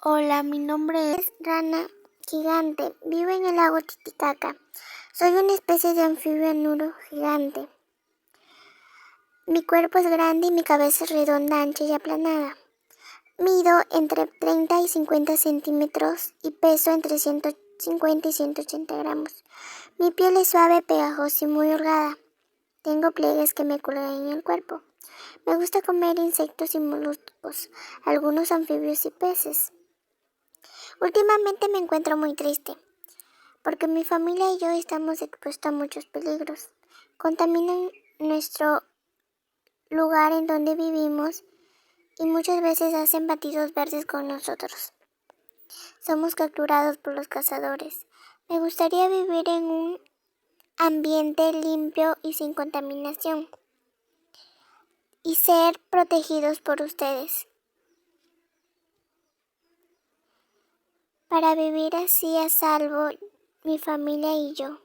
Hola, mi nombre es Rana Gigante. Vivo en el lago Titicaca. Soy una especie de anfibio anuro gigante. Mi cuerpo es grande y mi cabeza es redonda, ancha y aplanada. Mido entre 30 y 50 centímetros y peso entre 150 y 180 gramos. Mi piel es suave, pegajosa y muy holgada. Tengo pliegues que me cuelgan en el cuerpo. Me gusta comer insectos y moluscos, algunos anfibios y peces. Últimamente me encuentro muy triste, porque mi familia y yo estamos expuestos a muchos peligros. Contaminan nuestro lugar en donde vivimos y muchas veces hacen batidos verdes con nosotros. Somos capturados por los cazadores. Me gustaría vivir en un ambiente limpio y sin contaminación y ser protegidos por ustedes. Para vivir así a salvo, mi familia y yo.